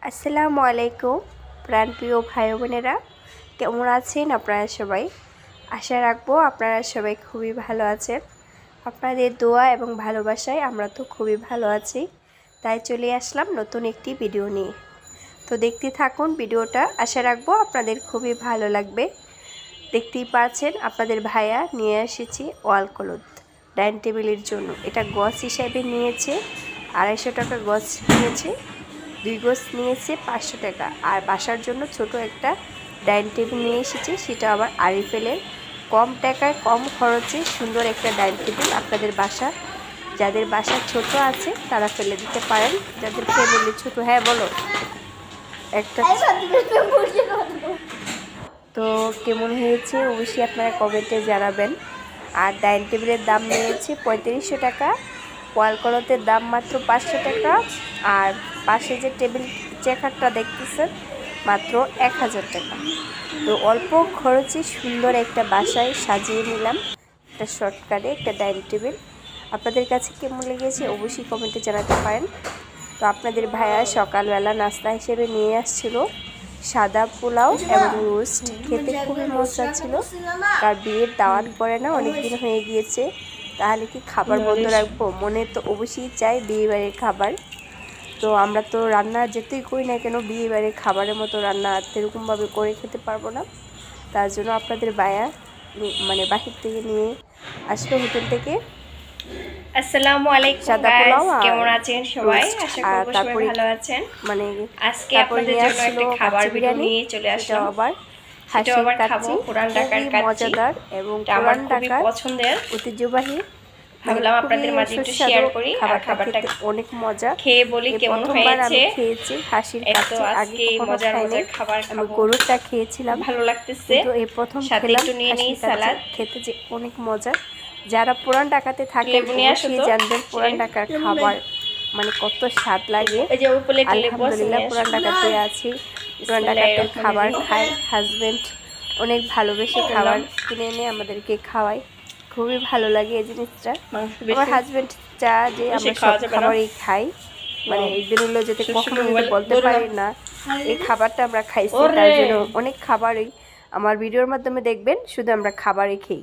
আসসালামু আলাইকুম প্রাণপ্রিয় ভাই বোনেরা, কেমন আছেন আপনারা সবাই? আশা রাখবো আপনারা সবাই খুবই ভালো আছেন। আপনাদের দোয়া এবং ভালোবাসায় আমরা তো খুবই ভালো আছি। তাই চলে আসলাম নতুন একটি ভিডিও নিয়ে। তো দেখতে থাকুন ভিডিওটা, আশা রাখবো আপনাদের খুবই ভালো লাগবে। দেখতেই পাচ্ছেন আপনাদের ভাইয়া নিয়ে এসেছি ওয়াল ক্লথ ডাইনিং টেবিলের জন্য। এটা গজ হিসাবে নিয়েছে 250 টাকা গজ নিয়েছে, 2 গজ নিয়েছে 500 টাকা। আর বাসার জন্য ছোট একটা ডাইনিং টেবিল নিয়ে এসেছি, সেটা আবার আরিফেলের। কম টাকায় কম খরচে সুন্দর একটা ডাইনিং টেবিল আপনাদের বাসা, যাদের বাসা ছোট আছে তারা ফেলে দিতে পারেন, যাদের ফ্যামিলি ছোট। হ্যাঁ বলো একটা। তো কেমন হয়েছে অবশ্যই আপনারা কমেন্টে জানাবেন। আর ডাইনিং টেবিলের দাম নিয়েছে 3500 টাকা, ওয়াল ক্লথের দাম মাত্র 500 টাকা। আর পাশে যে টেবিল চেকারটা দেখতেছেন মাত্র 1000 টাকা। তো অল্প খরচে সুন্দর একটা বাসায় সাজিয়ে নিলাম একটা শর্টকাটে একটা ডাইনিং টেবিল। আপনাদের কাছে কেমন লেগেছে অবশ্যই কমেন্টে জানাতে পারেন। তো আপনাদের ভাইয়া সকালবেলা নাস্তা হিসেবে নিয়ে আসছিল সাদা পোলাও এবং রোস্ট, খেতে খুবই মজা ছিল। তার বিয়ের দাওয়াত পড়ে না, অনেকদিন হয়ে গিয়েছে, তাহলে কি খাবার বন্ধ রাখবো? মনে তো অবশ্যই চাই বিয়েবাড়ির খাবার। তো আমরা তো রান্না যেতেই করি না কেন, বিয়েবাড়ির খাবারের মতো রান্না সেরকমভাবে করে খেতে পারবো না। তার জন্য আপনাদের ভাইয়া বাহির থেকে নিয়ে আসলো হোটেল থেকে আসসালামু আলাইকুম গাইস, কেমন আছেন সবাই? আশা করব সবাই ভালো আছেন। আজকে আপনাদের জন্য একটা খাবার ভিডিও নিয়ে চলে আসলাম। সেটা আবার খাবো পুরান ঢাকার কাচ্চি, মজাদার এবং আমার খুবই পছন্দের, ঐতিহ্যবাহী। ভাবলাম আপনাদের মাঝে একটু শেয়ার করি। আর খাবারটা অনেক মজা, খেয়ে বলি কেমন হয়েছে। খেয়েছি হাসির কাচ্চি, আগে মজার মজার খাবার আমি গরুরটা খেয়েছিলাম, ভালো লাগতেছে। তো এই প্রথম সাথে একটু নিয়ে নিই সালাদ, খেতে যে অনেক মজা। যারা পুরান ঢাকাতে থাকে অবশ্যই জানবেন পুরান ঢাকার খাবার কত স্বাদ লাগে। আলহামদুলিল্লাহ পুরান ঢাকাতে আছি, পুরান ঢাকাতে খাবার খাই। হাজবেন্ড অনেক ভালোবেসে খাবার কিনে এনে আমাদেরকে খাওয়ায়, খুবই ভালো লাগে এই জিনিসটা। আমার হাজবেন্ড চা যে আমরা সব খাবারই খাই, একদিন হলো যেতে কখনো বলতে পারি না এই খাবারটা আমরা খাইছি। তার জন্য অনেক খাবারই আমার ভিডিওর মাধ্যমে দেখবেন, শুধু আমরা খাবারই খাই।